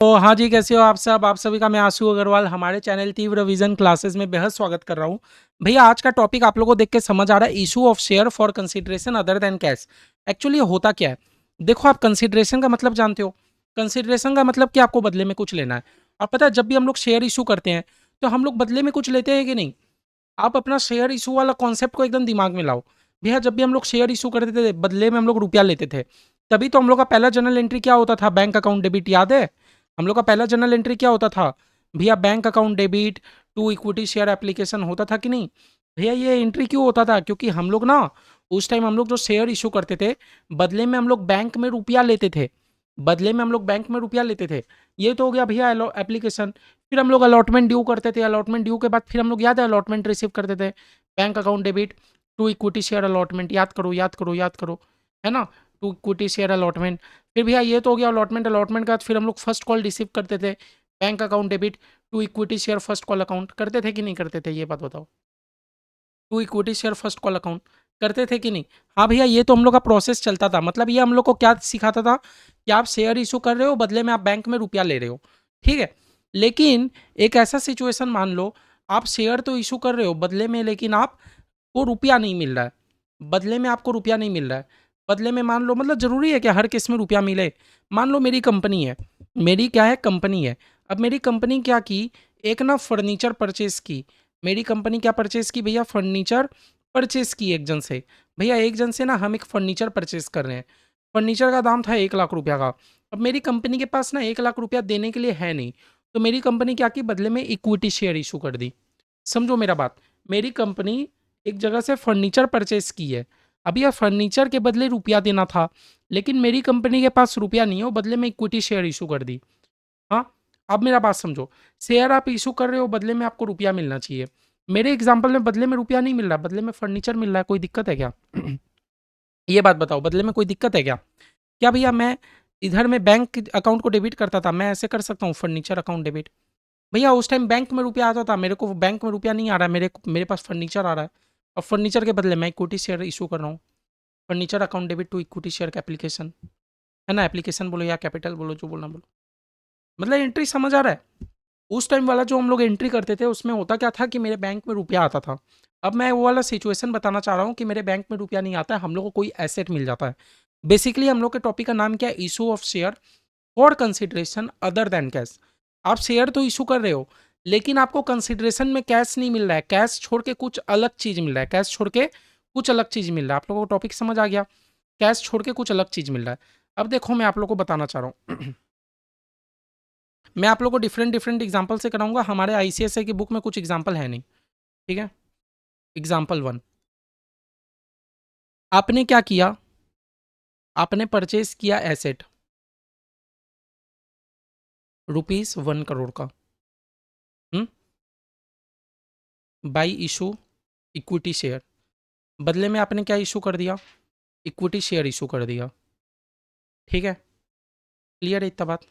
तो हाँ जी, कैसे हो आप सब? आप सभी का मैं आशु अग्रवाल हमारे चैनल तीव्र विज़न क्लासेस में बेहद स्वागत कर रहा हूँ। भैया आज का टॉपिक आप लोगों को देख के समझ आ रहा है, issue of share for consideration other than cash. Actually होता क्या है? देखो, आप कंसिडरेशन का मतलब जानते हो। कंसिडरेशन का मतलब कि आपको बदले में कुछ लेना है। और पता है, जब भी हम लोग शेयर इश्यू करते हैं, तो हम लोग बदले में कुछ लेते हैं कि नहीं? आप अपना शेयर इश्यू वाला कॉन्सेप्ट को एकदम दिमाग में लाओ। भैया जब भी हम लोग शेयर इश्यू करते थे, बदले में हम लोग रुपया लेते थे। तभी तो हम लोग का पहला जर्नल एंट्री क्या होता था? बैंक अकाउंट डेबिट, याद है? हम लोग का पहला जर्नल एंट्री क्या होता था? भैया bank account debit to equity share application होता था कि नहीं? भैया ये एंट्री क्यों होता था? क्योंकि हम लोग ना उस टाइम हम लोग जो शेयर इशू करते थे, बदले में हम लोग बैंक में रुपया लेते थे। बदले में हम लोग बैंक में रुपया लेते थे। ये तो हो गया भैया एप्लीकेशन। फिर हम लोग अलॉटमेंट ड्यू करते थे। अलॉटमेंट ड्यू के बाद फिर हम लोग, याद है, अलॉटमेंट रिसीव करते थे। Bank account debit to equity share allotment, याद करो याद करो याद करो, है ना? To equity share allotment. फिर भैया ये तो हो गया अलॉटमेंट। अलॉटमेंट का फिर हम लोग फर्स्ट कॉल रिसीव करते थे। Bank account debit to equity share first call account, करते थे कि नहीं करते थे? ये बात बताओ। To equity share first call account करते थे कि नहीं? हाँ भैया, ये तो हम लोग का प्रोसेस चलता था। मतलब ये हम लोग को क्या सिखाता था कि आप शेयर इशू कर रहे हो, बदले में आप बैंक में रुपया ले रहे हो। ठीक है। लेकिन एक ऐसा सिचुएशन मान लो, आप शेयर तो इशू कर रहे हो बदले में, लेकिन आपको रुपया नहीं मिल रहा है। बदले में आपको रुपया नहीं मिल रहा है। बदले में मान लो, मतलब जरूरी है कि हर केस में रुपया मिले? मान लो मेरी कंपनी है। मेरी क्या है? कंपनी है। अब मेरी कंपनी क्या की, एक ना फर्नीचर परचेज की। मेरी कंपनी क्या परचेज की भैया? फर्नीचर परचेज की एक जन से। भैया एक जन से ना हम एक फर्नीचर परचेज कर रहे हैं। फर्नीचर का दाम था 1 लाख रुपया का। अब मेरी कंपनी के पास ना 1 लाख रुपया देने के लिए है नहीं। तो मेरी कंपनी क्या की, बदले में इक्विटी शेयर इशू कर दी। समझो मेरा बात। मेरी कंपनी एक जगह से फर्नीचर परचेज की है। अब यह फर्नीचर के बदले रुपया देना था, लेकिन मेरी कंपनी के पास रुपया नहीं हो, बदले में इक्विटी शेयर इशू कर दी। हाँ, अब मेरा बात समझो। शेयर आप इशू कर रहे हो, बदले में आपको रुपया मिलना चाहिए। मेरे एग्जाम्पल में बदले में रुपया नहीं मिल रहा, बदले में फर्नीचर मिल रहा है। कोई दिक्कत है क्या? ये बात बताओ, बदले में कोई दिक्कत है क्या? क्या भैया मैं इधर में बैंक अकाउंट को डेबिट करता था, मैं ऐसे कर सकता हूँ फर्नीचर अकाउंट डेबिट? भैया उस टाइम बैंक में रुपया आता था, मेरे को बैंक में रुपया नहीं आ रहा है, मेरे पास फर्नीचर आ रहा है। और फर्नीचर के बदले मैं इक्विटी शेयर इशू कर रहा हूँ। Furniture account debit to equity share का एप्लीकेशन, है ना? एप्लीकेशन बोलो या कैपिटल बोलो, जो बोलना बोलो। मतलब एंट्री समझ आ रहा है? उस टाइम वाला जो हम लोग एंट्री करते थे, उसमें होता क्या था कि मेरे बैंक में रुपया आता था। अब मैं वो वाला सिचुएशन बताना चाह रहा हूँ कि मेरे बैंक में रुपया नहीं आता है, हम लोग को कोई एसेट मिल जाता है। बेसिकली हम लोग के टॉपिक का नाम क्या है? Issue of share for consideration other than cash. आप शेयर तो इशू कर रहे हो, लेकिन आपको कंसिडरेशन में कैश नहीं मिल रहा है। कैश छोड़ के कुछ अलग चीज मिल रहा है। कैश छोड़ के कुछ अलग चीज मिल रहा है। आप लोगों को टॉपिक समझ आ गया? कैश छोड़ के कुछ अलग चीज मिल रहा है। अब देखो, मैं आप लोगों को बताना चाह रहा हूँ। मैं आप लोगों को डिफरेंट डिफरेंट एग्जाम्पल से कराऊंगा। हमारे आईसीएसआई की बुक में कुछ एग्जाम्पल है नहीं। ठीक है। एग्जाम्पल 1, आपने क्या किया? आपने परचेज किया एसेट ₹1 करोड़ का। Hmm. By issue equity share. बदले में आपने क्या इशू कर दिया? इक्विटी शेयर इशू कर दिया। ठीक है। क्लियर है इतना बात?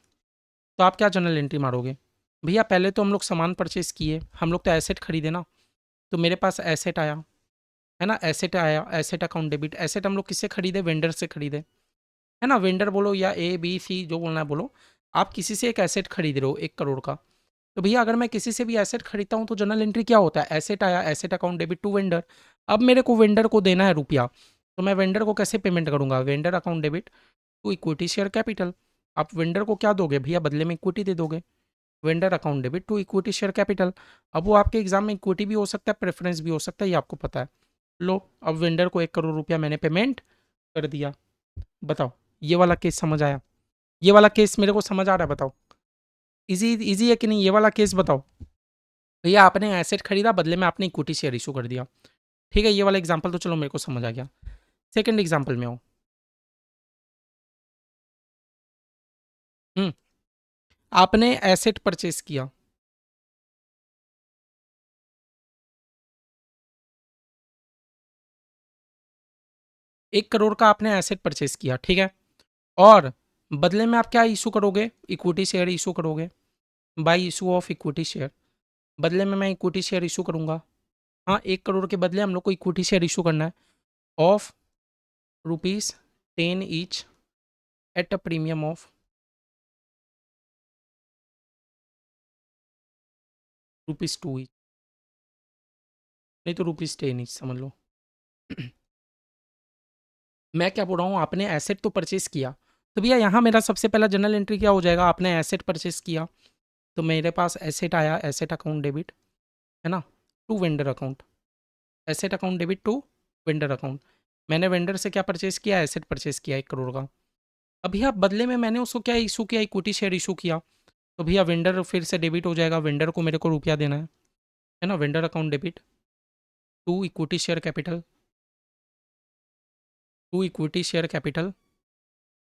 तो आप क्या जनरल एंट्री मारोगे? भैया पहले तो हम लोग सामान परचेज किए, हम लोग तो एसेट खरीदे ना। तो मेरे पास एसेट आया, है ना? एसेट आया, एसेट अकाउंट डेबिट। एसेट हम लोग किससे खरीदे? वेंडर से खरीदे, है ना? वेंडर बोलो या ए बी सी, जो बोलना है बोलो। आप किसी से एक एसेट खरीद रहे हो 1 करोड़ का। तो भैया अगर मैं किसी से भी एसेट खरीदता हूँ, तो जनरल एंट्री क्या होता है? एसेट आया, asset account debit to vendor. अब मेरे को वेंडर को देना है रुपया, तो मैं वेंडर को कैसे पेमेंट करूंगा? Vendor account debit to equity share capital. आप वेंडर को क्या दोगे भैया? बदले में इक्विटी दे दोगे। Vendor account debit to equity share capital. अब वो आपके एग्जाम में इक्विटी भी हो सकता है, प्रेफरेंस भी हो सकता है, ये आपको पता है। लो, अब वेंडर को 1 करोड़ रुपया मैंने पेमेंट कर दिया। बताओ, ये वाला केस समझ आया? ये वाला केस मेरे को समझ आ रहा है? बताओ, इजी इजी है कि नहीं? ये वाला केस बताओ। भैया आपने एसेट खरीदा, बदले में आपने इक्विटी शेयर इशू कर दिया। ठीक है, ये वाला एग्जांपल तो चलो मेरे को समझ आ गया। सेकंड एग्जांपल में आओ। हम्म। आपने एसेट परचेस किया। 1 करोड़ का आपने एसेट परचेस किया, ठीक है। और बदले में आप क्या इशू करोगे? इक्विटी शेयर इशू करोगे। By issue of equity share. बदले में मैं इक्विटी शेयर इशू करूंगा। हाँ, 1 करोड़ के बदले हम लोग को इक्विटी शेयर इशू करना है। Of ₹10 each at a premium of ₹2 each, नहीं तो ₹10 ईच समझ लो। मैं क्या बोल रहा हूँ, आपने एसेट तो परचेस किया, तो भैया यहाँ मेरा सबसे पहला जर्नल एंट्री क्या हो जाएगा, आपने एसेट परचेस किया, तो मेरे पास एसेट आया, एसेट अकाउंट डेबिट, है ना, to vendor account, asset account debit to vendor account. मैंने वेंडर से क्या परचेस किया, एसेट परचेस किया 1 करोड़ का। अब भैया बदले में मैंने उसको क्या इशू किया, इक्विटी शेयर इशू किया, तो भैया वेंडर फिर से डेबिट हो जाएगा, वेंडर को मेरे को रुपया देना है ना, vendor account debit to equity share capital, to equity share capital.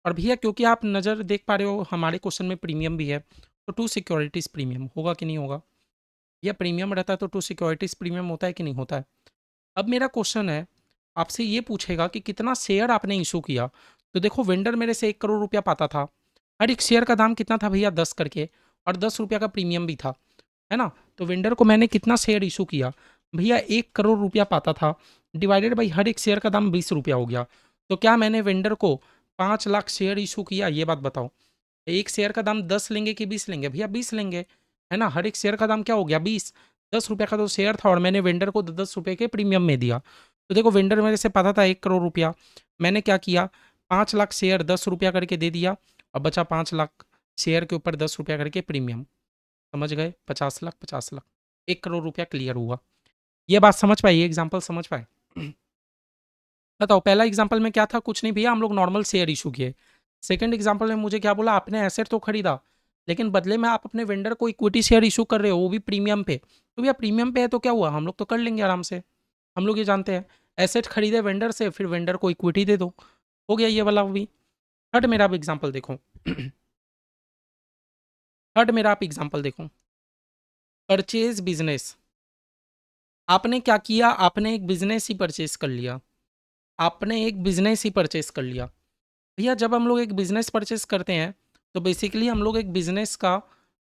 और भैया क्योंकि आप नज़र देख पा रहे हो हमारे क्वेश्चन में प्रीमियम भी है, तो टू सिक्योरिटीज़ प्रीमियम होगा कि नहीं होगा, भैया प्रीमियम रहता है तो टू सिक्योरिटीज़ प्रीमियम होता है कि नहीं होता है। अब मेरा क्वेश्चन है, आपसे ये पूछेगा कि कितना शेयर आपने इशू किया, तो देखो वेंडर मेरे से 1 करोड़ रुपया पाता था, हर एक शेयर का दाम कितना था भैया 10 करके, और 10 रुपया का प्रीमियम भी था, है ना। तो वेंडर को मैंने कितना शेयर इशू किया, भैया 1 करोड़ रुपया पाता था, डिवाइडेड बाई हर एक शेयर का दाम 20 रुपया हो गया। तो क्या मैंने वेंडर को 5 लाख शेयर इशू किया, ये बात बताओ। एक शेयर का दाम 10 लेंगे कि 20 लेंगे, भैया 20 लेंगे, है ना, हर एक शेयर का दाम क्या हो गया 20, 10 रुपये का तो शेयर था, और मैंने वेंडर को 10 रुपये के प्रीमियम में दिया। तो देखो वेंडर मेरे से पाता था 1 करोड़ रुपया, मैंने क्या किया, 5 लाख शेयर 10 रुपया करके दे दिया, और बचा 5 लाख शेयर के ऊपर 10 रुपया करके प्रीमियम, समझ गए, 50 लाख 50 लाख, 1 करोड़ रुपया क्लियर हुआ। ये बात समझ पाई, ये एग्जाम्पल समझ पाए। बताओ पहला एग्जाम्पल में क्या था, कुछ नहीं भैया, हम लोग नॉर्मल शेयर इशू किए। सेकंड एग्जाम्पल में मुझे क्या बोला, आपने एसेट तो खरीदा, लेकिन बदले में आप अपने वेंडर को इक्विटी शेयर इशू कर रहे हो, वो भी प्रीमियम पे। तो भैया प्रीमियम पे है तो क्या हुआ, हम लोग तो कर लेंगे आराम से, हम लोग ये जानते हैं, एसेट खरीदे वेंडर से, फिर वेंडर को इक्विटी दे दो, हो गया ये वाला भी। थर्ड मेरा आप एग्जाम्पल देखो, थर्ड मेरा आप एग्जाम्पल देखो, परचेज बिजनेस। आपने क्या किया, आपने एक बिजनेस ही परचेज कर लिया, आपने एक बिजनेस ही परचेज कर लिया। भैया जब हम लोग एक बिजनेस परचेज करते हैं, तो बेसिकली हम लोग एक बिजनेस का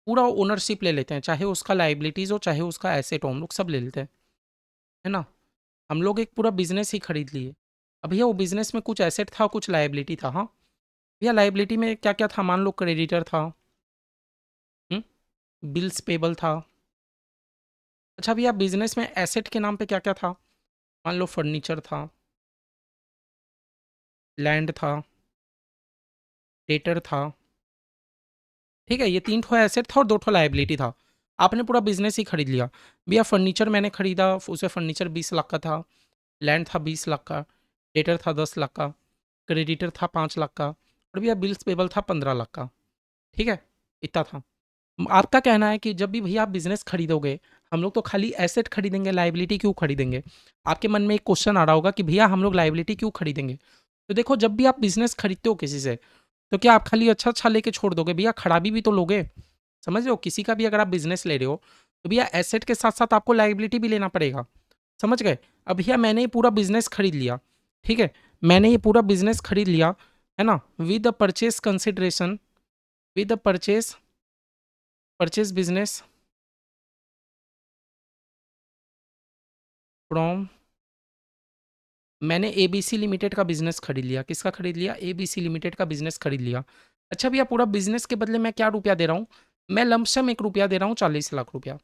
पूरा ओनरशिप ले लेते हैं, चाहे उसका लाइबिलिटीज़ हो चाहे उसका एसेट हो, हम लोग सब ले लेते हैं, है ना। हम लोग एक पूरा बिजनेस ही खरीद लिए। अब भैया वो बिजनेस में कुछ एसेट था कुछ लाइबिलिटी था, हाँ भैया लाइबिलिटी में क्या क्या था, मान लो क्रेडिटर था, बिल्स पेबल था। अच्छा भैया बिजनेस में एसेट के नाम पे क्या क्या था, मान लो फर्नीचर था, लैंड था, डेटर था, ठीक है, ये 3 ठो एसेट था और 2 ठो लाइबिलिटी था। आपने पूरा बिजनेस ही खरीद लिया, भैया फर्नीचर मैंने खरीदा, उसे फर्नीचर 20 लाख का था, लैंड था 20 लाख का, डेटर था 10 लाख का, क्रेडिटर था 5 लाख का, और भैया बिल्स पेबल था 15 लाख का, ठीक है, इतना था। आपका कहना है कि जब भी भैया आप बिजनेस खरीदोगे, हम लोग तो खाली एसेट खरीदेंगे, लाइबिलिटी क्यों खरीदेंगे। आपके मन में एक क्वेश्चन आ रहा होगा कि भैया हम लोग लाइबिलिटी क्यों खरीदेंगे। तो देखो जब भी आप बिजनेस खरीदते हो किसी से, तो क्या आप खाली अच्छा अच्छा लेके छोड़ दोगे, भैया खराबी भी तो लोगे। समझ रहे हो, किसी का भी अगर आप बिजनेस ले रहे हो, तो भैया एसेट के साथ साथ आपको लाइबिलिटी भी लेना पड़ेगा, समझ गए। अब भैया मैंने ये पूरा बिजनेस खरीद लिया, ठीक है, मैंने ये पूरा बिजनेस खरीद लिया, है ना, with the purchase consideration, with the purchase purchase business from, मैंने एबीसी लिमिटेड का बिजनेस खरीद लिया, किसका खरीद लिया, एबीसी लिमिटेड का बिजनेस खरीद लिया। अच्छा भैया पूरा बिजनेस के बदले मैं क्या रुपया दे रहा हूँ, मैं लमसम 1 रुपया दे रहा हूँ, 40 लाख रुपया,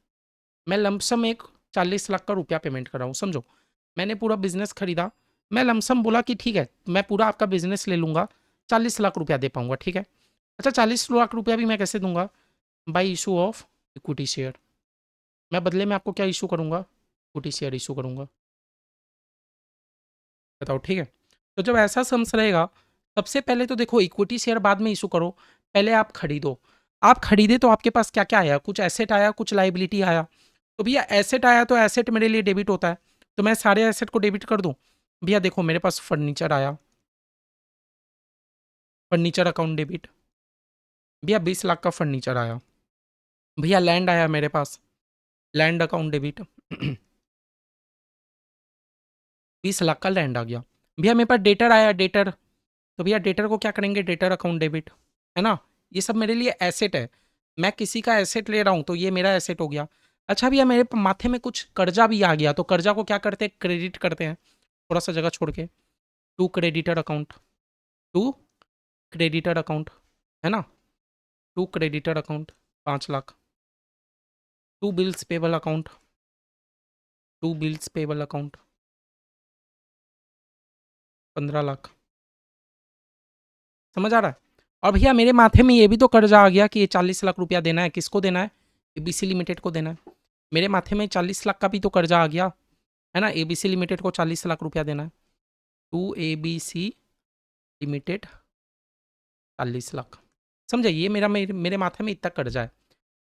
मैं लमसम एक 40 लाख का रुपया पेमेंट कर रहा हूँ, समझो। मैंने पूरा बिजनेस खरीदा, मैं लमसम बोला कि ठीक है मैं पूरा आपका बिजनेस ले लूँगा, 40 लाख रुपया दे पाऊँगा, ठीक है। अच्छा 40 लाख रुपया भी मैं कैसे दूंगा, by issue of equity share, मैं बदले में आपको क्या इशू करूँगा, इक्विटी शेयर इशू करूँगा, बताओ, ठीक है। तो जब ऐसा सम्स रहेगा, सबसे पहले तो देखो इक्विटी शेयर बाद में इशू करो, पहले आप खरीदो। आप खरीदे तो आपके पास क्या क्या आया, कुछ एसेट आया कुछ लाइबिलिटी आया। तो भैया एसेट आया तो एसेट मेरे लिए डेबिट होता है, तो मैं सारे एसेट को डेबिट कर दूं। भैया देखो मेरे पास फर्नीचर आया, फर्नीचर अकाउंट डेबिट, भैया 20 लाख का फर्नीचर आया। भैया लैंड आया मेरे पास, लैंड अकाउंट डेबिट, 20 लाख का लैंड आ गया। भैया मेरे पास डेटर आया, डेटर, तो भैया डेटर को क्या करेंगे, डेटर अकाउंट डेबिट, है ना। ये सब मेरे लिए एसेट है, मैं किसी का एसेट ले रहा हूँ तो ये मेरा एसेट हो गया। अच्छा भैया मेरे माथे में कुछ कर्जा भी आ गया, तो कर्जा को क्या करते हैं, क्रेडिट करते हैं, थोड़ा सा जगह छोड़ के, to creditor account, to creditor account, है ना, to creditor account, 5 lakh, to bills payable account, to bills payable account 15 lakh. समझ आ रहा है? और भैया मेरे माथे में ये भी तो कर्जा आ गया कि ये 40 लाख रुपया देना है, किसको देना है? एबीसी लिमिटेड को देना है। मेरे माथे में 40 लाख का भी तो कर्जा आ गया है ना, एबीसी लिमिटेड को 40 लाख रुपया देना है। To ABC limited 40 lakh. समझे? ये मेरे माथे में इतना कर्जा है।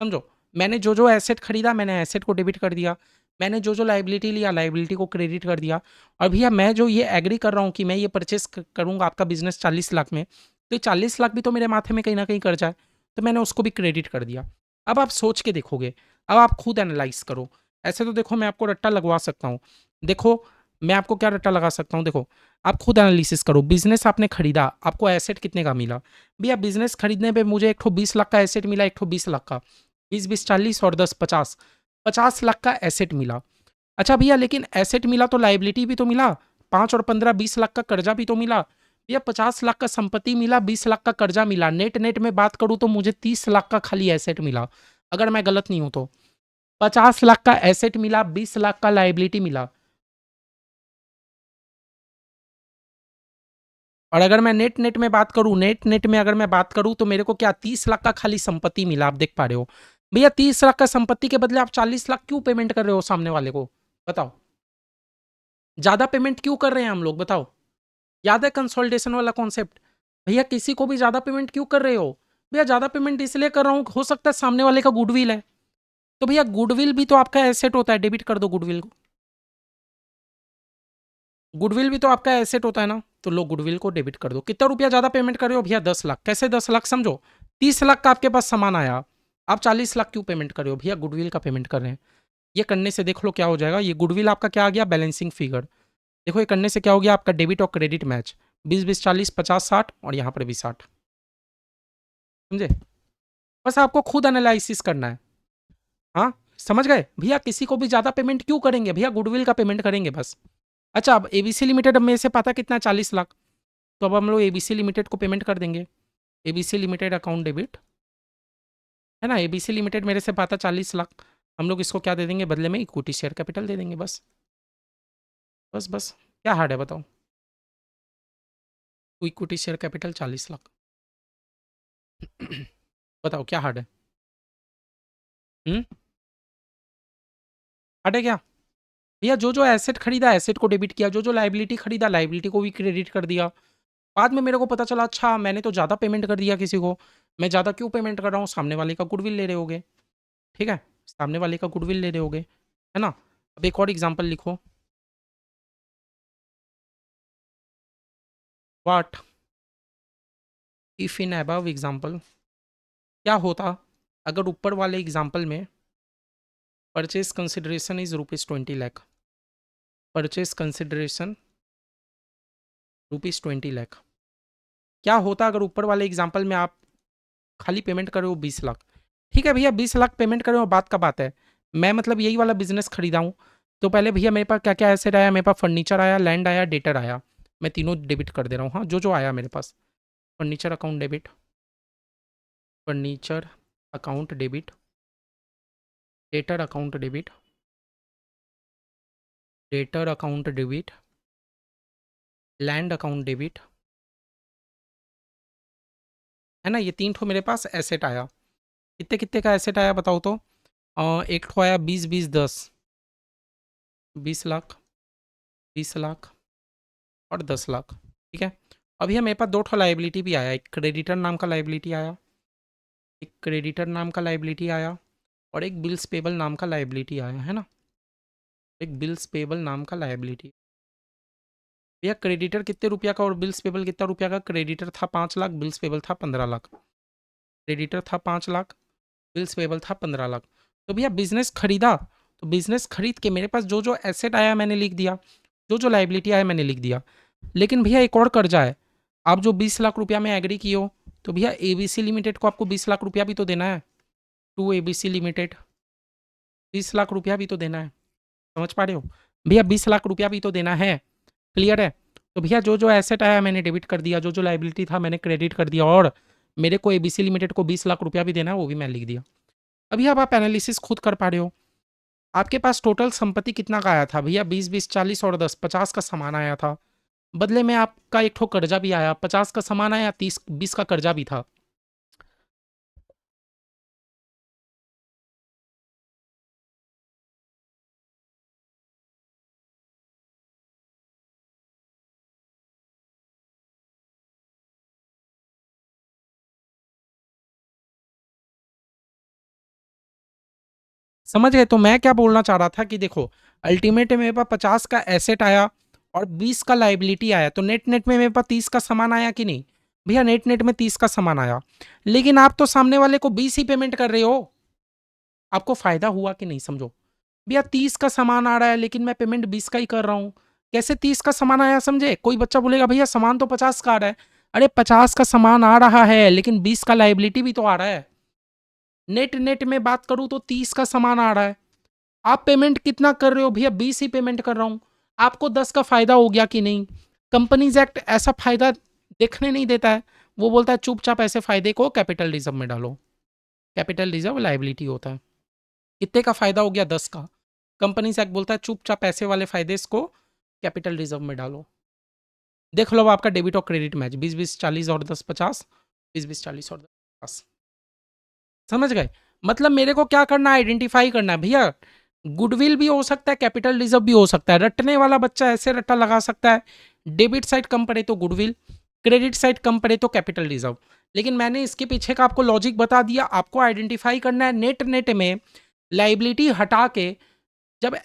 समझो, मैंने जो जो एसेट खरीदा मैंने एसेट को डेबिट कर दिया, मैंने जो जो लाइबिलिटी लिया लाइबिलिटी को क्रेडिट कर दिया। और भैया मैं जो ये एग्री कर रहा हूँ कि मैं ये परचेस करूँगा आपका बिजनेस 40 लाख में, तो ये 40 लाख भी तो मेरे माथे में कहीं ना कहीं कर्जा है, तो मैंने उसको भी क्रेडिट कर दिया। अब आप सोच के देखोगे, अब आप खुद एनालाइज करो। ऐसे तो देखो मैं आपको रट्टा लगवा सकता हूँ, देखो मैं आपको क्या रट्टा लगा सकता हूँ, देखो आप खुद एनालिसिस करो। बिजनेस आपने खरीदा, आपको एसेट कितने का मिला? भैया बिजनेस खरीदने पे मुझे एक ठो 20 लाख का एसेट मिला, एक ठो 20 लाख का, 20 20 40 और 10 50, 50 लाख का एसेट मिला। अच्छा भैया लेकिन एसेट मिला तो लाइबिलिटी भी तो मिला, 5 और 15 20 लाख का कर्जा भी तो मिला। भैया 50 लाख का संपत्ति मिला, 20 लाख का कर्जा मिला, नेट नेट में बात करूं तो मुझे 30 लाख का खाली एसेट मिला, अगर मैं गलत नहीं हूं तो। 50 लाख का एसेट मिला, 20 लाख का लाइबिलिटी मिला, और अगर मैं नेट नेट में बात करूं, नेट नेट में अगर मैं बात करूं तो मेरे को क्या 30 लाख का खाली संपत्ति मिला। आप देख पा रहे हो भैया, 30 लाख का संपत्ति के बदले आप 40 लाख क्यों पेमेंट कर रहे हो सामने वाले को? बताओ, ज्यादा पेमेंट क्यों कर रहे हैं हम लोग? बताओ, याद है कंसोलिडेशन वाला कॉन्सेप्ट? भैया किसी को भी ज्यादा पेमेंट क्यों कर रहे हो? भैया ज्यादा पेमेंट इसलिए कर रहा हूं, हो सकता है सामने वाले का गुडविल है, तो भैया गुडविल भी तो आपका एसेट होता है, डेबिट कर दो गुडविल को। गुडविल भी तो आपका एसेट होता है ना, तो लो गुडविल को डेबिट कर दो। कितना रुपया ज्यादा पेमेंट कर रहे हो भैया? 10 लाख। कैसे 10 लाख? समझो, 30 लाख का आपके पास सामान आया, आप 40 लाख क्यों पेमेंट कर रहे हो? भैया गुडविल का पेमेंट कर रहे हैं। ये करने से देख लो क्या हो जाएगा, ये गुडविल आपका क्या आ गया? Balancing figure. देखो ये करने से क्या हो गया आपका? डेबिट और क्रेडिट मैच, 20 20 40 50 60 और यहाँ पर भी 60। समझे? बस आपको खुद एनालिसिस करना है। हाँ, समझ गए भैया? किसी को भी ज्यादा पेमेंट क्यों करेंगे भैया? गुडविल का पेमेंट करेंगे बस। अच्छा, अब एबीसी लिमिटेड में से पता कितना? 40 लाख। तो अब हम लोग एबीसी लिमिटेड को पेमेंट कर देंगे। एबीसी लिमिटेड अकाउंट डेबिट, है ना, एबीसी लिमिटेड मेरे से पाता 40 लाख, हम लोग इसको क्या दे देंगे बदले में? इक्विटी शेयर कैपिटल दे देंगे, बस बस बस। क्या हार्ड है बताओ? Equity share capital 40 lakh. बताओ क्या हार्ड है? हम्म, हार्ड है क्या? भैया जो जो एसेट खरीदा एसेट को डेबिट किया, जो जो लाइबिलिटी खरीदा लाइबिलिटी को भी क्रेडिट कर दिया। बाद में मेरे को पता चला अच्छा मैंने तो ज़्यादा पेमेंट कर दिया किसी को। मैं ज़्यादा क्यों पेमेंट कर रहा हूँ? सामने वाले का गुडविल ले रहे होगे, ठीक है, सामने वाले का गुडविल ले रहे होगे, है ना। अब एक और एग्जांपल लिखो। What if in above example, क्या होता अगर ऊपर वाले एग्जांपल में purchase consideration is ₹20 lakh, purchase consideration ₹20 lakh. क्या होता अगर ऊपर वाले एग्जांपल में आप खाली पेमेंट करे हो 20 लाख? ठीक है भैया, 20 लाख पेमेंट करे हो, बात का बात है। मैं मतलब यही वाला बिजनेस खरीदा हूँ, तो पहले भैया मेरे पास क्या क्या एसेट आया? मेरे पास फर्नीचर आया, लैंड आया, डेटर आया। मैं तीनों डेबिट कर दे रहा हूँ, हाँ, जो जो आया मेरे पास। Furniture account debit, furniture account debit, debtor account debit, debtor account debit, land account debit, है ना। ये तीन ठो मेरे पास एसेट आया। कितने कितने का एसेट आया बताओ तो? एक ठो आया 20 20 10, 20 लाख, 20 लाख और 10 लाख, ठीक है। अभी मेरे पास दो ठो लाइबिलिटी भी आया, एक क्रेडिटर नाम का लाइबिलिटी आया, एक क्रेडिटर नाम का लाइबिलिटी आया, और एक बिल्स पेबल नाम का लाइबिलिटी आया, है ना। एक बिल्स पेबल नाम का लाइबिलिटी। भैया क्रेडिटर कितने रुपया का और बिल्स पेबल कितना रुपया का? क्रेडिटर था 5 लाख, बिल्स पेबल था 15 लाख। क्रेडिटर था 5 लाख, बिल्स पेबल था 15 लाख। तो भैया बिजनेस खरीदा, तो बिजनेस खरीद के मेरे पास जो जो एसेट आया मैंने लिख दिया, जो जो लाइबिलिटी आया मैंने लिख दिया। लेकिन भैया एक और कर्जा है, आप जो 20 लाख रुपया में एग्री किए हो, तो भैया एबीसी लिमिटेड को आपको 20 लाख रुपया भी तो देना है। टू एबीसी लिमिटेड 20 लाख रुपया भी तो देना है। समझ पा रहे हो भैया? 20 लाख रुपया भी तो देना है, क्लियर है? तो भैया जो जो एसेट आया मैंने डेबिट कर दिया, जो जो लाइबिलिटी था मैंने क्रेडिट कर दिया, और मेरे को एबीसी लिमिटेड को 20 लाख रुपया भी देना है, वो भी मैं लिख दिया। अभी अब आप एनालिसिस खुद कर पा रहे हो। आपके पास टोटल संपत्ति कितना का आया था भैया? 20, 20, 40 और 10, 50 का सामान आया था। बदले में आपका एक ठो कर्जा भी आया, 50 का सामान आया, 30, 20 का कर्जा भी था। समझ गए? तो मैं क्या बोलना चाह रहा था कि देखो, अल्टीमेट मेरे पास 50 का एसेट आया और 20 का लाइबिलिटी आया, तो नेट नेट में मेरे पास 30 का सामान आया कि नहीं? भैया नेट नेट में 30 का सामान आया, लेकिन आप तो सामने वाले को 20 ही पेमेंट कर रहे हो। आपको फायदा हुआ कि नहीं, समझो। भैया 30 का सामान आ रहा है लेकिन मैं पेमेंट 20 का ही कर रहा हूँ। कैसे 30 का सामान आया, समझे? कोई बच्चा बोलेगा भैया सामान तो 50 का आ रहा है। अरे 50 का सामान आ रहा है लेकिन 20 का लाइबिलिटी भी तो आ रहा है। नेट नेट में बात करूं तो 30 का सामान आ रहा है। आप पेमेंट कितना कर रहे हो? भैया 20 ही पेमेंट कर रहा हूं। आपको 10 का फायदा हो गया कि नहीं? कंपनीज एक्ट ऐसा फायदा देखने नहीं देता है। वो बोलता है चुपचाप ऐसे फायदे को कैपिटल रिजर्व में डालो। कैपिटल रिजर्व लाइबिलिटी होता है। कितने का फायदा हो गया? 10 का। कंपनीज एक्ट बोलता है चुपचाप ऐसे वाले फायदे इसको कैपिटल रिजर्व में डालो। देख लो आपका डेबिट और क्रेडिट मैच, 20, 20, 40 और 10, 50, 20, 20, 40 और 10, 50। समझ गए? मतलब मेरे को क्या करना है? आइडेंटिफाई करना है भैया। गुडविल भी हो सकता है, कैपिटल रिजर्व भी हो सकता है। रटने वाला बच्चा ऐसे रट्टा लगा सकता है, डेबिट साइड कम पड़े तो गुडविल, क्रेडिट साइड कम पड़े तो कैपिटल रिजर्व। लेकिन मैंने इसके पीछे का आपको लॉजिक बता दिया। आपको आइडेंटिफाई करना है नेट नेट में लाइबिलिटी हटा के, जब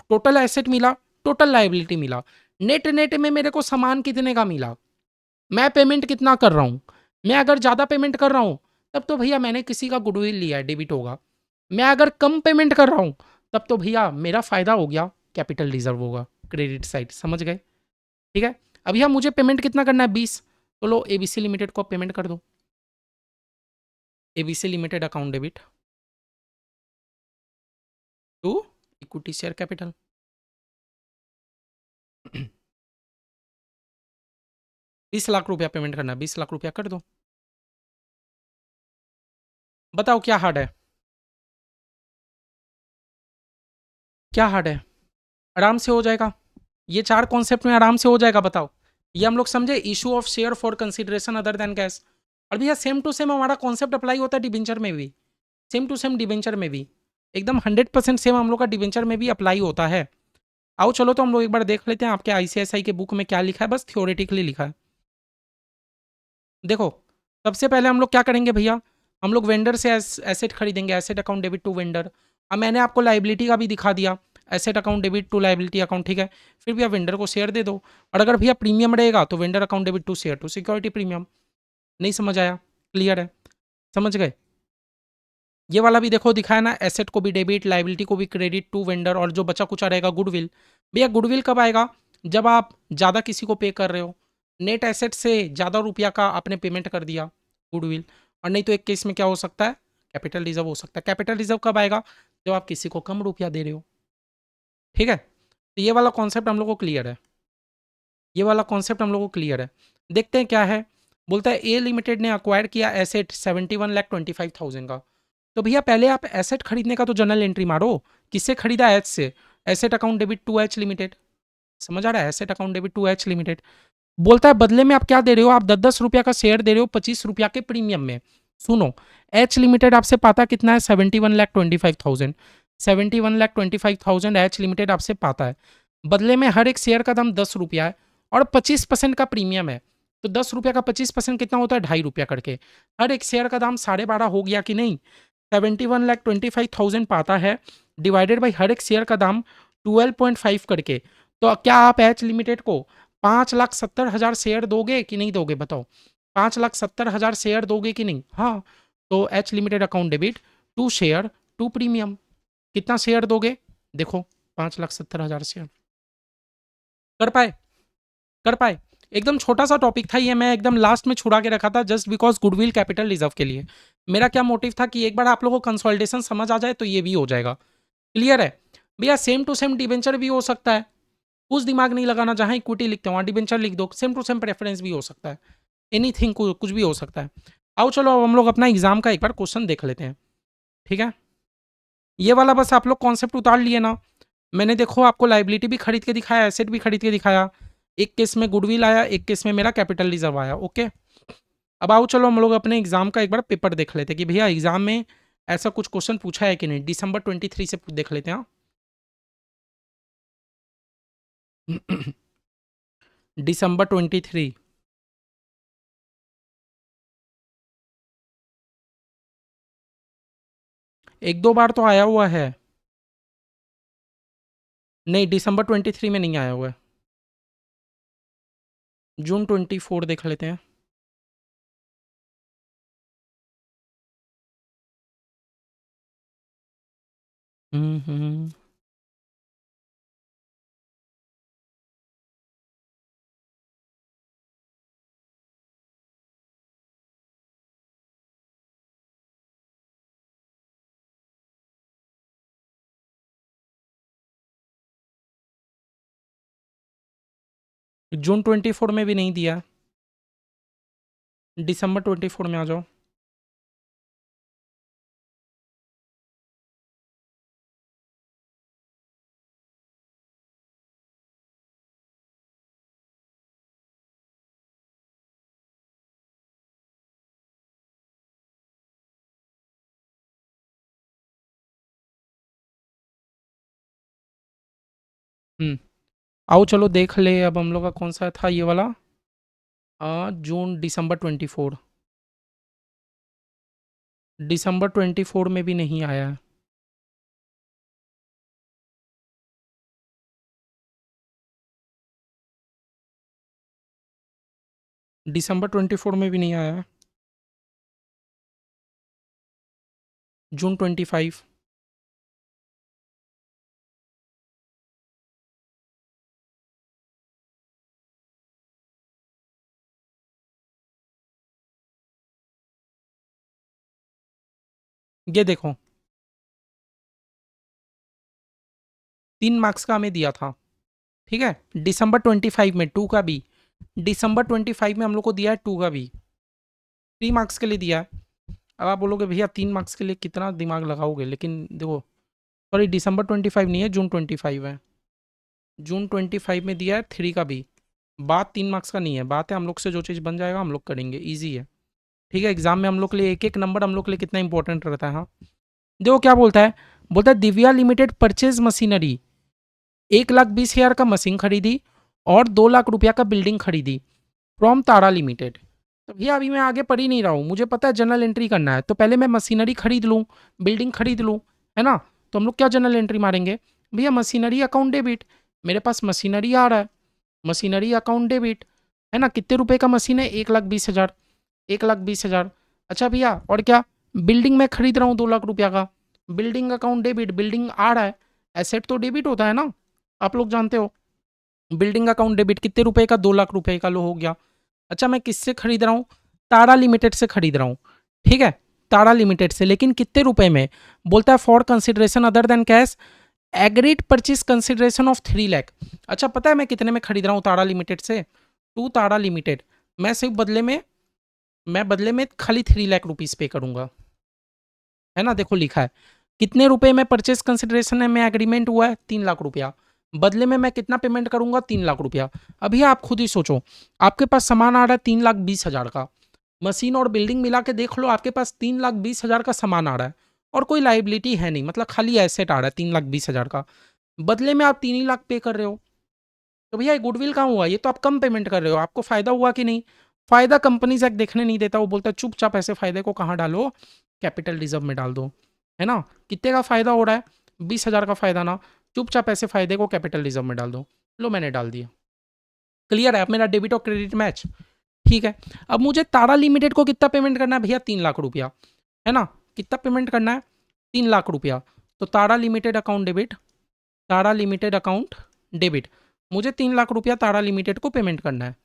टोटल एसेट मिला, टोटल लाइबिलिटी मिला, नेट नेट में मेरे को सामान कितने का मिला, मैं पेमेंट कितना कर रहा हूं। मैं अगर ज़्यादा पेमेंट कर रहा हूं तब तो भैया मैंने किसी का गुडविल लिया है, डेबिट होगा। मैं अगर कम पेमेंट कर रहा हूं तब तो भैया मेरा फायदा हो गया, कैपिटल रिजर्व होगा, क्रेडिट साइड। समझ गए? ठीक है। अब भैया मुझे पेमेंट कितना करना है? 20। तो लो एबीसी लिमिटेड को पेमेंट कर दो। ABC limited account debit to equity share capital. 20 lakh रुपया पेमेंट करना है, 20 लाख रुपया कर दो। बताओ क्या हार्ड है? क्या हार्ड है? आराम से हो जाएगा। ये 4 कॉन्सेप्ट में आराम से हो जाएगा। बताओ, ये हम लोग समझे, issue of share for consideration other than cash. और भैया सेम टू सेम हमारा कॉन्सेप्ट अप्लाई होता है डिबेंचर में भी। सेम टू सेम डिबेंचर में भी एकदम 100% सेम हम लोग का डिबेंचर में भी अप्लाई होता है। आओ चलो तो हम लोग एक बार देख लेते हैं आपके आईसीआईसीआई के बुक में क्या लिखा है। बस थ्योरेटिकली लिखा है। देखो, सबसे पहले हम लोग क्या करेंगे भैया, हम लोग वेंडर से एसेट खरीदेंगे, asset account debit to vendor. अब मैंने आपको लाइबिलिटी का भी दिखा दिया, asset account debit to liability account, ठीक है। फिर भैया वेंडर को शेयर दे दो, और अगर भैया प्रीमियम रहेगा तो vendor account debit to share to security premium. नहीं समझ आया? क्लियर है? समझ गए? ये वाला भी देखो दिखाया ना, एसेट को भी डेबिट, लाइबिलिटी को भी क्रेडिट टू वेंडर, और जो बचा कुछ रहेगा गुडविल। भैया गुडविल कब आएगा? जब आप ज़्यादा किसी को पे कर रहे हो, नेट एसेट से ज़्यादा रुपया का आपने पेमेंट कर दिया, गुडविल। और नहीं तो एक केस में क्या हो सकता है? कैपिटल रिजर्व हो सकता है। कैपिटल रिजर्व कब आएगा? जब आप किसी को कम रुपया दे रहे हो। ठीक है, तो ये वाला कॉन्सेप्ट हम लोग को क्लियर है। ये वाला कॉन्सेप्ट हम लोग को क्लियर है। देखते हैं क्या है। बोलता है ए लिमिटेड ने अक्वायर किया एसेट 71,25,000 का। तो भैया पहले आप एसेट खरीदने का तो जनरल एंट्री मारो। किससे खरीदा? एच से। Asset account debit to H limited. समझ आ रहा है? Asset account debit to H limited. बोलता है बदले में आप क्या दे रहे हो? आप 10-10 रुपया का शेयर दे रहे हो 25 रुपया के प्रीमियम में। सुनो, एच लिमिटेड आपसे पाता कितना है? 71,25,000। 71,25,000 एच लिमिटेड आपसे पाता है। बदले में हर एक शेयर का दाम 10 रुपया है और 25% का प्रीमियम है। तो 10 रुपया का 25% कितना होता है? 2.5 रुपया करके। हर एक शेयर का दाम 12.5 हो गया कि नहीं? 71,25,000 पाता है, डिवाइडेड बाई हर एक शेयर का दाम 12.5 करके। तो क्या आप एच लिमिटेड को 5,70,000 शेयर दोगे कि नहीं दोगे? बताओ, 5,70,000 शेयर दोगे कि नहीं? हाँ। तो H limited account debit to share to premium. कितना शेयर दोगे? देखो, 5,70,000 शेयर। कर पाए? कर पाए? एकदम छोटा सा टॉपिक था ये, मैं एकदम लास्ट में छुड़ा के रखा था just because goodwill capital reserve के लिए। मेरा क्या मोटिव था कि एक बार आप लोगों को कंसोलिडेशन समझ आ जाए तो ये भी हो जाएगा। क्लियर है? भैया सेम टू सेम डिबेंचर भी हो सकता है। कुछ दिमाग नहीं लगाना, जहां इक्विटी लिखते हो वहां डिबेंचर लिख दो। सेम टू सेम प्रेफरेंस भी हो सकता है। एनीथिंग, कुछ भी हो सकता है। आओ चलो अब हम लोग अपना एग्जाम का एक बार क्वेश्चन देख लेते हैं। ठीक है, ये वाला बस आप लोग कॉन्सेप्ट उतार लिए ना। मैंने देखो आपको लाइबिलिटी भी खरीद के दिखाया, एसेट भी खरीद के दिखाया। एक केस में गुडविल आया, एक केस में मेरा कैपिटल रिजर्व आया। ओके, अब आओ चलो हम लोग अपने एग्जाम का एक बार पेपर देख लेते हैं कि भैया एग्जाम में ऐसा कुछ क्वेश्चन पूछा है कि नहीं। दिसंबर 23 से देख लेते हैं। हाँ? दिसंबर 23। एक दो बार तो आया हुआ है। नहीं, दिसंबर 23 में नहीं आया हुआ है। जून 24 देख लेते हैं। हम्म। जून 24 में भी नहीं दिया। दिसंबर 24 में आ जाओ। हम्म। आओ चलो देख ले, अब हम लोग का कौन सा था ये वाला। जून दिसंबर 24। दिसंबर 24 में भी नहीं आया है। दिसंबर 24 में भी नहीं आया है। जून 25। ये देखो 3 मार्क्स का हमें दिया था। ठीक है, दिसंबर 25 में 2 का भी। दिसंबर 25 में हम लोग को दिया है 2 का भी। 3 मार्क्स के लिए दिया है। अब आप बोलोगे भैया 3 मार्क्स के लिए कितना दिमाग लगाओगे, लेकिन देखो, सॉरी दिसंबर 25 नहीं है, जून 25 है। जून 25 में दिया है 3 का भी। बात 3 मार्क्स का नहीं है, बात है हम लोग से जो चीज़ बन जाएगा हम लोग करेंगे, ईजी है। ठीक है, एग्जाम में हम लोग के लिए एक एक नंबर हम लोग के लिए कितना इंपॉर्टेंट रहता है। हाँ, देखो क्या बोलता है। बोलता है दिव्या लिमिटेड परचेज मशीनरी, 1,20,000 का मशीन खरीदी और 2 लाख रुपया का बिल्डिंग खरीदी फ्रॉम तारा लिमिटेड। तो भैया अभी मैं आगे पढ़ ही नहीं रहा हूँ, मुझे पता है जनरल एंट्री करना है, तो पहले मैं मशीनरी खरीद लूँ, बिल्डिंग खरीद लूँ, है ना। तो हम लोग क्या जनरल एंट्री मारेंगे, भैया मशीनरी अकाउंट डेबिट। मेरे पास मशीनरी आ रहा है, मशीनरी अकाउंट डेबिट, है ना। कितने रुपए का मशीन है, 1,20,000। 1,20,000। अच्छा भैया और क्या, बिल्डिंग में खरीद रहा हूँ 2 लाख रुपया का, बिल्डिंग अकाउंट डेबिट, बिल्डिंग आ रहा है। एसेट तो डेबिट होता है ना, आप लोग जानते हो। बिल्डिंग अकाउंट डेबिट कितने रुपए का, 2 लाख रुपए का, लो हो गया। अच्छा मैं किससे खरीद रहा हूँ, तारा लिमिटेड से खरीद रहा हूँ। ठीक है, तारा लिमिटेड से, लेकिन कितने रुपए में। बोलता है for consideration other than cash, agreed purchase consideration of 3 lakh. अच्छा पता है मैं कितने में खरीद रहा हूँ तारा लिमिटेड से, टू तारा लिमिटेड। मैं सिर्फ बदले में खाली 3 लाख रुपीज़ पे करूंगा, है ना। देखो लिखा है कितने रुपए में परचेस कंसिडरेशन है में एग्रीमेंट हुआ है, 3 लाख रुपया। बदले में मैं कितना पेमेंट करूंगा, 3 लाख रुपया। अभी आप खुद ही सोचो, आपके पास सामान आ रहा है 3,20,000 का, मशीन और बिल्डिंग मिला के देख लो, आपके पास 3,20,000 का सामान आ रहा है और कोई लाइबिलिटी है नहीं, मतलब खाली एसेट आ रहा है 3,20,000 का। बदले में आप 3 ही लाख पे कर रहे हो, तो भैया गुडविल कहाँ हुआ, ये तो आप कम पेमेंट कर रहे हो, आपको फायदा हुआ कि नहीं। फायदा कंपनीज एक्ट देखने नहीं देता, वो बोलता है चुपचाप ऐसे फायदे को कहाँ डालो, कैपिटल रिजर्व में डाल दो, है ना। कितने का फायदा हो रहा है, 20,000 का फायदा ना, चुपचाप ऐसे फायदे को कैपिटल रिजर्व में डाल दो। लो मैंने डाल दिया, क्लियर है। अब मेरा डेबिट और क्रेडिट मैच। ठीक है, अब मुझे तारा लिमिटेड को कितना पेमेंट करना है भैया, 3 लाख रुपया, है ना। कितना पेमेंट करना है, 3 लाख रुपया। तो तारा लिमिटेड अकाउंट डेबिट, तारा लिमिटेड अकाउंट डेबिट, मुझे 3 लाख रुपया तारा लिमिटेड को पेमेंट करना है।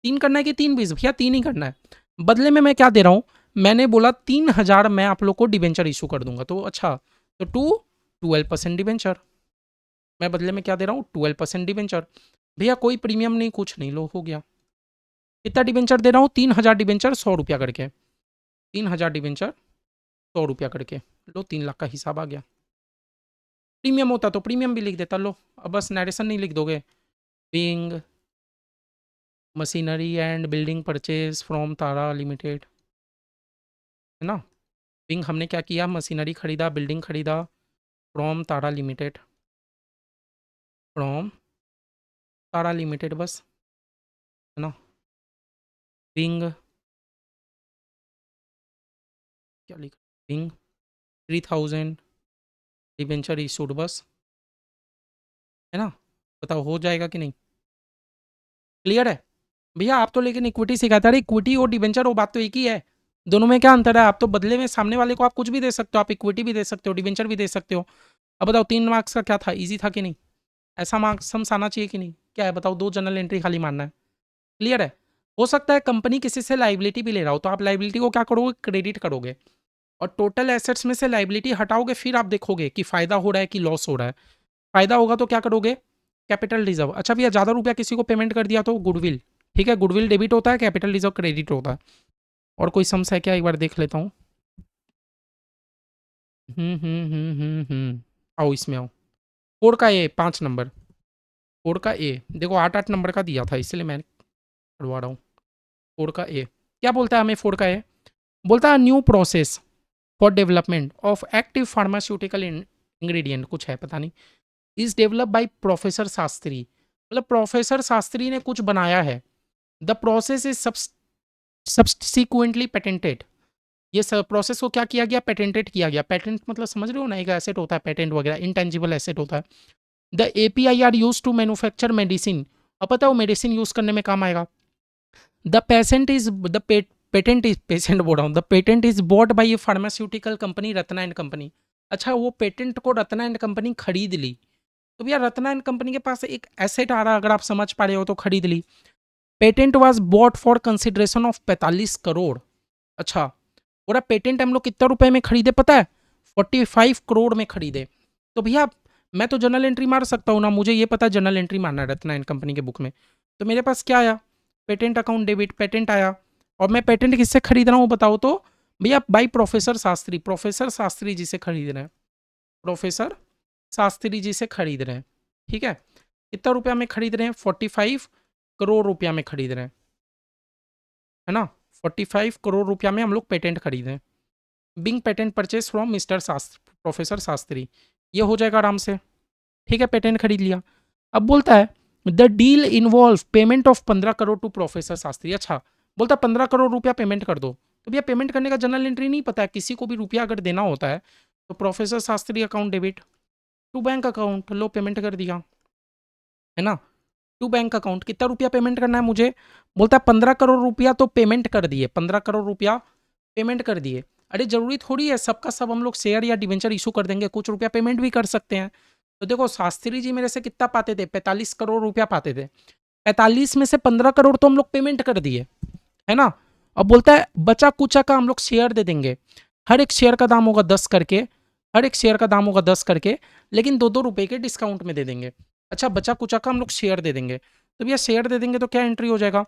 3 करना है कि 3,20, भैया 3 ही करना है। बदले में मैं क्या दे रहा हूँ, मैंने बोला 3,000 मैं आप लोग को डिबेंचर इशू कर दूंगा, तो अच्छा, तो 12% डिबेंचर। मैं बदले में क्या दे रहा हूँ, 12% डिबेंचर। भैया कोई प्रीमियम नहीं, कुछ नहीं, लो हो गया। कितना डिबेंचर दे रहा हूँ, 3,000 डिबेंचर 100 रुपया करके, 3,000 डिबेंचर 100 रुपया करके, लो 3 लाख का हिसाब आ गया। प्रीमियम होता तो प्रीमियम भी लिख देता। लो अब बस नरेशन नहीं लिख दोगे। Being machinery and building purchase from Tara limited, है ना। बिंग हमने क्या किया, मशीनरी खरीदा, बिल्डिंग खरीदा from Tara limited, from Tara limited बस, है ना। बिंग क्या लिखा, बिंग 3000 डिवेंचर इशूड बस, है ना। बताओ हो जाएगा कि नहीं, क्लियर है भैया। आप तो लेकिन इक्विटी सिखाते हैं, इक्विटी और डिवेंचर वो बात तो एक ही है, दोनों में क्या अंतर है। आप तो बदले में सामने वाले को आप कुछ भी दे सकते हो, आप इक्विटी भी दे सकते हो, डिवेंचर भी दे सकते हो। अब बताओ 3 मार्क्स का क्या था, इजी था कि नहीं, ऐसा मार्क्स हम आना चाहिए कि नहीं, क्या है बताओ, 2 जनरल एंट्री खाली मानना है, क्लियर है। हो सकता है कंपनी किसी से लाइबिलिटी भी ले रहा हो, तो आप लाइबिलिटी को क्या करोगे, क्रेडिट करोगे, और टोटल एसेट्स में से लाइबिलिटी हटाओगे, फिर आप देखोगे कि फायदा हो रहा है कि लॉस हो रहा है। फायदा होगा तो क्या करोगे, कैपिटल रिजर्व। अच्छा भैया ज़्यादा रुपया किसी को पेमेंट कर दिया तो गुडविल, ठीक है, गुडविल डेबिट होता है, कैपिटल रिजर्व क्रेडिट होता है। और कोई सम्स है क्या, एक बार देख लेता हूँ। आओ इसमें आओ, कोड का ए 5 नंबर, कोड का ए देखो 8-8 नंबर का दिया था, इसलिए मैं करवा रहा हूँ। कोड का ए क्या बोलता है हमें, फोर का ए बोलता है new process for development of active pharmaceutical ingredient, कुछ है पता नहीं, is develop by professor Shastri, मतलब प्रोफेसर शास्त्री ने कुछ बनाया है। The process is subsequently patented, ये सब प्रोसेस को क्या किया गया, पेटेंटेड किया गया। पेटेंट मतलब समझ रहे हो ना, एक एसेट होता है पेटेंट वगैरह, इंटेंजिबल एसेट होता है। The API are use to manufacture medicine, अब पता है वो मेडिसिन यूज करने में काम आएगा। The patient is the patent is, patient बोल रहा हूँ, the patent is bought by A pharmaceutical company Ratna and company. अच्छा वो पेटेंट को रत्ना एंड कंपनी खरीद ली, तो भैया रत्ना एंड कंपनी के पास एक एसेट आ रहा, अगर आप समझ पा रहे हो तो खरीद ली। Patent was bought for consideration of 45 crore. अच्छा पूरा पेटेंट हम लोग कितना रुपए में खरीदे पता है, 45 करोड़ में खरीदे। तो भैया मैं तो जनरल एंट्री मार सकता हूँ ना, मुझे ये पता है जनरल एंट्री मारना है रत्ना एंड कंपनी के बुक में। तो मेरे पास क्या आया, पेटेंट अकाउंट डेबिट, पेटेंट आया। और मैं पेटेंट किससे खरीद रहा हूँ बताओ तो, भैया by professor Shastri, professor Shastri ji से खरीद रहे हैं, प्रोफेसर शास्त्री जी से खरीद रहे हैं, ठीक है। कितना रुपया में खरीद रहे हैं, 45 करोड़ रुपया में खरीद रहे हैं, है ना। 45 करोड़ रुपया में हम लोग पेटेंट खरीद रहे हैं। Being patent purchase from mister Shastri, professor Shastri, ये हो जाएगा आराम से, ठीक है, पेटेंट खरीद लिया। अब बोलता है the deal involve payment of 15 crore to professor Shastri. अच्छा बोलता है 15 करोड़ रुपया पेमेंट कर दो, तो भैया पेमेंट करने का जनरल एंट्री नहीं पता है, किसी को भी रुपया अगर देना होता है तो professor Shastri account debit to bank account, लो पेमेंट कर दिया, है ना। टू बैंक अकाउंट कितना रुपया पेमेंट करना है मुझे, बोलता है 15 करोड़ रुपया तो पेमेंट कर दिए, 15 करोड़ रुपया पेमेंट कर दिए। अरे जरूरी थोड़ी है सबका सब हम लोग शेयर या डिवेंचर इशू कर देंगे, कुछ रुपया पेमेंट भी कर सकते हैं। तो देखो शास्त्री जी मेरे से कितना पाते थे, 45 करोड़ रुपया पाते थे, 45 में से 15 करोड़ तो हम लोग पेमेंट कर दिए, है ना। अब बोलता है बचा कुचा का हम लोग शेयर दे देंगे, हर एक शेयर का दाम होगा 10 करके, हर एक शेयर का दाम होगा 10 करके, लेकिन 2-2 रुपए के डिस्काउंट में दे देंगे। अच्छा बचा कुचा का हम लोग शेयर दे देंगे, तो भैया शेयर दे देंगे तो क्या एंट्री हो जाएगा,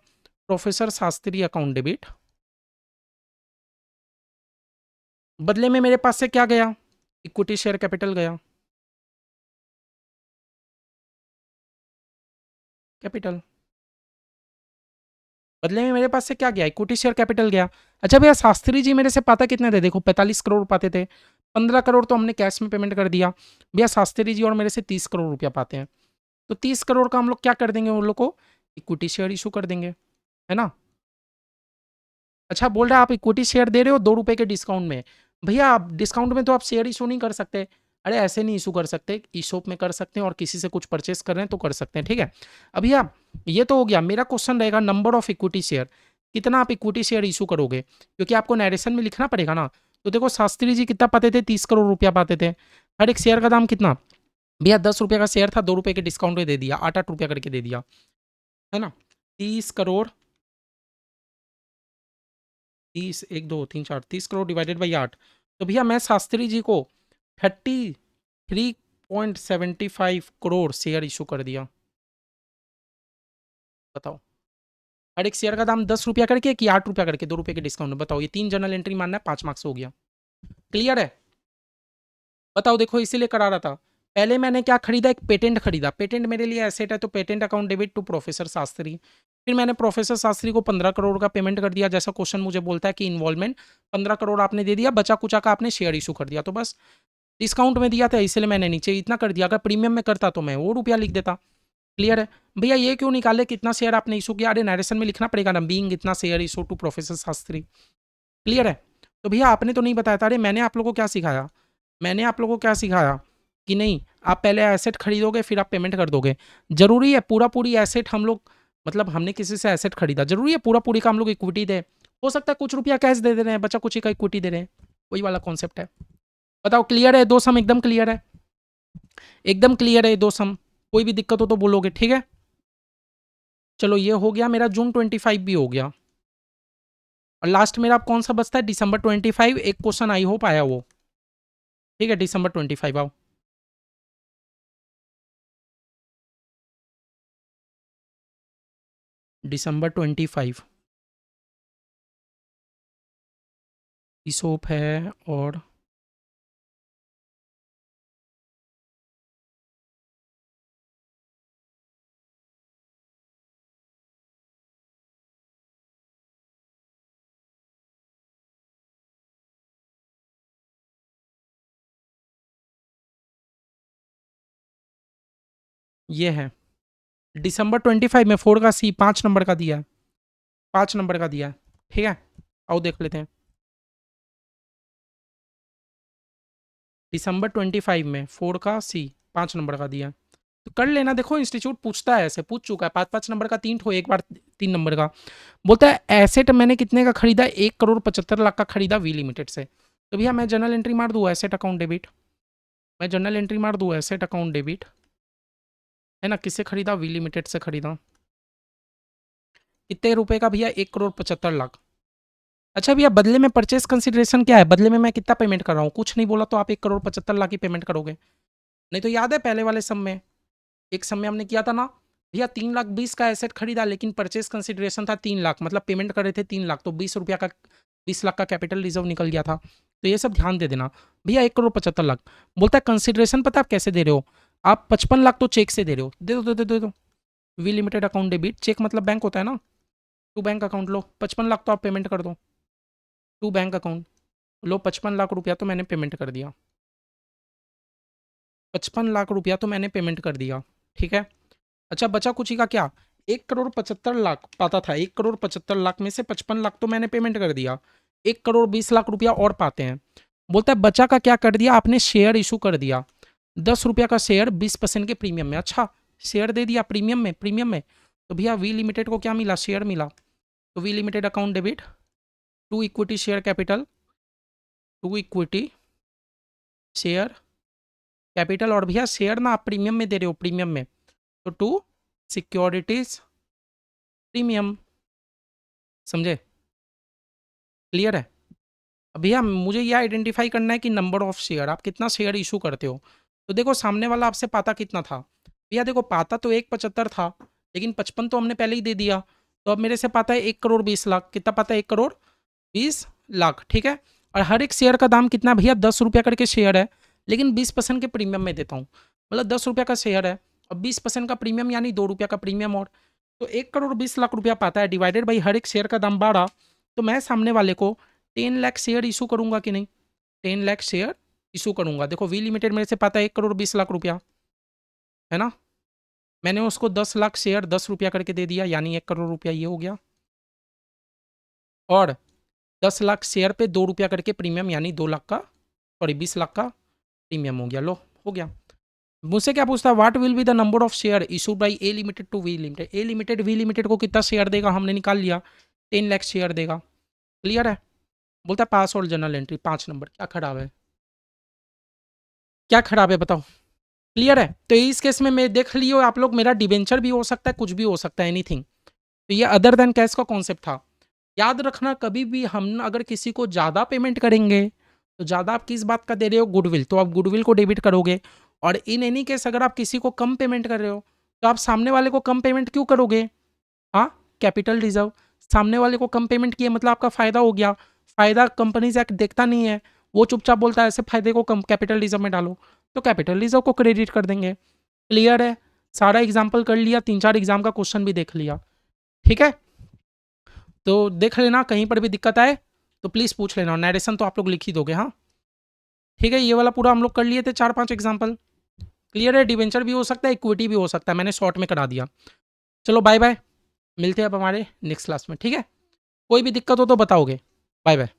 प्रोफेसर शास्त्री अकाउंट डेबिट, बदले में मेरे पास से क्या गया, इक्विटी शेयर कैपिटल गया, कैपिटल, बदले में मेरे पास से क्या गया, इक्विटी शेयर कैपिटल गया। अच्छा भैया शास्त्री जी मेरे से पाता कितने थे, देखो 45 करोड़ पाते थे, 15 करोड़ तो हमने कैश में पेमेंट कर दिया। भैया शास्त्री जी और मेरे से 30 करोड़ रुपया पाते हैं, तो 30 करोड़ का हम लोग क्या कर देंगे, उन लोग को इक्विटी शेयर इशू कर देंगे, है ना। अच्छा बोल रहा है आप इक्विटी शेयर दे रहे हो 2 रुपए के डिस्काउंट में, भैया आप डिस्काउंट में तो आप शेयर इशू नहीं कर सकते। अरे ऐसे नहीं इशू कर सकते, ई शॉप में कर सकते हैं, और किसी से कुछ परचेस कर रहे हैं तो कर सकते हैं, ठीक है। अब भैया ये तो हो गया, मेरा क्वेश्चन रहेगा नंबर ऑफ इक्विटी शेयर, कितना आप इक्विटी शेयर इशू करोगे, क्योंकि आपको नरेशन में लिखना पड़ेगा ना। तो देखो शास्त्री जी कितना पाते थे, 30 करोड़ रुपया पाते थे, हर एक शेयर का दाम कितना, भैया 10 रुपये का शेयर था, 2 रुपए के डिस्काउंट में दे दिया, 8-8 रुपया करके दे दिया, है ना। 30 करोड़, 30 1 2 3 4 30 करोड़ डिवाइडेड बाई 8, तो भैया मैं शास्त्री जी को 33.75 करोड़ शेयर इशू कर दिया। बताओ हर एक शेयर का दाम 10 रुपया करके कि 8 रुपया करके, 2 रुपये के डिस्काउंट में, बताओ ये 3 जनरल एंट्री मानना है, 5 मार्क्स हो गया, क्लियर है। बताओ देखो इसीलिए करा रहा था, पहले मैंने क्या खरीदा, एक पेटेंट खरीदा, पेटेंट मेरे लिए एसेट है, तो patent account debit to professor Shastri. फिर मैंने प्रोफेसर शास्त्री को 15 करोड़ का पेमेंट कर दिया, जैसा क्वेश्चन मुझे बोलता है कि इन्वॉल्वमेंट 15 करोड़ आपने दे दिया, बचा कुचा का आपने शेयर इशू कर दिया, तो बस डिस्काउंट में दिया था इसलिए मैंने नीचे इतना कर दिया, अगर प्रीमियम में करता तो मैं वो रुपया लिख देता। क्लियर है भैया, ये क्यों निकाले कितना शेयर आपने इशू किया, अरे नरेशन में लिखना पड़ेगा ना, बीइंग इतना share issue to professor Shastri. Clear है, तो भैया आपने तो नहीं बताया था, अरे मैंने आप लोगों को क्या सिखाया, मैंने आप लोगों को क्या सिखाया कि नहीं, आप पहले एसेट खरीदोगे फिर आप पेमेंट कर दोगे। जरूरी है पूरा पूरी एसेट हम लोग, मतलब हमने किसी से एसेट खरीदा, जरूरी है पूरा पूरी का हम लोग इक्विटी दे, हो सकता है कुछ रुपया कैश दे रहे हैं, बचा कुछ ही का इक्विटी दे रहे हैं, वही वाला कॉन्सेप्ट है। बताओ क्लियर है, दो सम एकदम क्लियर है, एकदम क्लियर है दो सम, कोई भी दिक्कत हो तो बोलोगे, ठीक है। चलो ये हो गया मेरा, जून 25 भी हो गया, और लास्ट मेरा अब कौन सा बचता है, दिसंबर 25, एक क्वेश्चन आई होप आया वो, ठीक है, दिसंबर 25 आओ। दिसंबर 25 ईसोप है, और ये है दिसंबर 25 में 4 का सी 5 नंबर का दिया है, 5 नंबर का दिया है, ठीक है। आओ देख लेते हैं, दिसंबर 25 में 4 का सी 5 नंबर का दिया है, तो कर लेना। देखो इंस्टीट्यूट पूछता है, ऐसे पूछ चुका है, 5-5 नंबर का 3 ठो, एक बार 3 नंबर का। बोलता है एसेट मैंने कितने का खरीदा, 1 करोड़ 75 लाख का खरीदा वी लिमिटेड से, तो भैया मैं जनरल एंट्री मार दूँ, एसेट अकाउंट डेबिट, मैं जनरल एंट्री मार दूँ, एसेट अकाउंट डेबिट, है ना, किससे खरीदा, वी लिमिटेड से खरीदा, कितने रुपए का भैया, 1 करोड़ 75 लाख। अच्छा भैया बदले में परचेस कंसिडरेशन क्या है, बदले में मैं कितना पेमेंट कर रहा हूँ, कुछ नहीं बोला तो आप 1 करोड़ 75 लाख की पेमेंट करोगे। नहीं तो याद है पहले वाले सम में, एक सम में हमने किया था ना भैया, 3 लाख 20 का एसेट खरीदा, लेकिन परचेस कंसिडरेशन था 3 लाख, मतलब पेमेंट कर रहे थे 3 लाख, तो 20 रुपया का 20 लाख का कैपिटल रिजर्व निकल गया था, तो ये सब ध्यान दे देना। भैया 1 करोड़ 75 लाख, बोलता है कंसिडरेशन पता आप कैसे दे रहे हो, आप 55 लाख तो चेक से दे रहे हो, दे दो दे दो दे दो, V limited account debit, cheque मतलब बैंक होता है ना, टू बैंक अकाउंट, लो 55 लाख तो आप पेमेंट कर दो, टू बैंक अकाउंट, लो 55 लाख रुपया तो मैंने पेमेंट कर दिया, 55 लाख रुपया तो मैंने पेमेंट कर दिया, ठीक है। अच्छा बचा कुछ ही का क्या, 1 करोड़ 75 लाख पाता था, 1 करोड़ 75 लाख में से 55 लाख तो मैंने पेमेंट कर दिया, 1 करोड़ 20 लाख रुपया और पाते हैं। बोलता है बचा का क्या कर दिया आपने, शेयर इशू कर दिया, 10 रुपया का शेयर 20% के प्रीमियम में, अच्छा शेयर दे दिया प्रीमियम में, प्रीमियम में, तो भैया वी लिमिटेड को क्या मिला, शेयर मिला, तो V limited account debit to equity share capital, to equity share capital, और भैया शेयर ना आप प्रीमियम में दे रहे हो, प्रीमियम में, तो टू सिक्योरिटीज प्रीमियम, समझे, क्लियर है। अब भैया मुझे यह आइडेंटिफाई करना है कि नंबर ऑफ शेयर, आप कितना शेयर इशू करते हो, तो देखो सामने वाला आपसे पाता कितना था, भैया देखो पाता तो 175 था, लेकिन 55 तो हमने पहले ही दे दिया, तो अब मेरे से पाता है 1 करोड़ 20 लाख, कितना पाता है, 1 करोड़ 20 लाख, ठीक है। और हर एक शेयर का दाम कितना भैया, 10 रुपया करके शेयर है, लेकिन 20% के प्रीमियम में देता हूँ, मतलब 10 रुपया का शेयर है और 20% का प्रीमियम यानी 2 रुपया का प्रीमियम, और तो 1 करोड़ 20 लाख रुपया पाता है, डिवाइडेड बाई हर एक शेयर का दाम 12, तो मैं सामने वाले को 10 लाख शेयर इशू करूंगा कि नहीं, 10 लाख शेयर इशू करूंगा। देखो वी लिमिटेड मेरे से पाता है 1 करोड़ 20 लाख रुपया, है ना, मैंने उसको 10 लाख शेयर 10 रुपया करके दे दिया, यानी 1 करोड़ रुपया ये हो गया, और 10 लाख शेयर पे 2 रुपया करके प्रीमियम, यानी 2 लाख का, सॉरी 20 लाख का प्रीमियम हो गया, लो हो गया। मुझसे क्या पूछता है, what will be the number of share issued by A limited to V limited, A limited V limited को कितना शेयर देगा, हमने निकाल लिया, 10 लाख शेयर देगा, क्लियर है। बोलता है पास और जनरल एंट्री 5 नंबर, क्या खराब है, क्या खराब है बताओ, क्लियर है। तो इस केस में मैं देख लियो आप लोग, मेरा डिवेंचर भी हो सकता है, कुछ भी हो सकता है, एनीथिंग, तो ये अदर देन कैश का कॉन्सेप्ट था। याद रखना कभी भी हम अगर किसी को ज़्यादा पेमेंट करेंगे, तो ज़्यादा आप किस बात का दे रहे हो, गुडविल, तो आप गुडविल को डेबिट करोगे, और इन एनी केस अगर आप किसी को कम पेमेंट कर रहे हो, तो आप सामने वाले को कम पेमेंट क्यों करोगे, हाँ कैपिटल रिजर्व, सामने वाले को कम पेमेंट किया मतलब आपका फायदा हो गया, फायदा कंपनीज एक्ट देखता नहीं है, वो चुपचाप बोलता है ऐसे फायदे को कम कैपिटल रिजर्व में डालो, तो कैपिटल रिजर्व को क्रेडिट कर देंगे। क्लियर है? सारा एग्जाम्पल कर लिया, 3-4 एग्जाम का क्वेश्चन भी देख लिया। ठीक है, तो देख लेना, कहीं पर भी दिक्कत आए तो प्लीज़ पूछ लेना। नरेशन तो आप लोग लिख ही दोगे। हाँ ठीक है, ये वाला पूरा हम लोग कर लिए थे 4-5 एग्जाम्पल। क्लियर है? डिवेंचर भी हो सकता है, इक्विटी भी हो सकता है, मैंने शॉर्ट में करा दिया। चलो बाय बाय, मिलते हैं अब हमारे नेक्स्ट क्लास में। ठीक है, कोई भी दिक्कत हो तो बताओगे। Bye bye.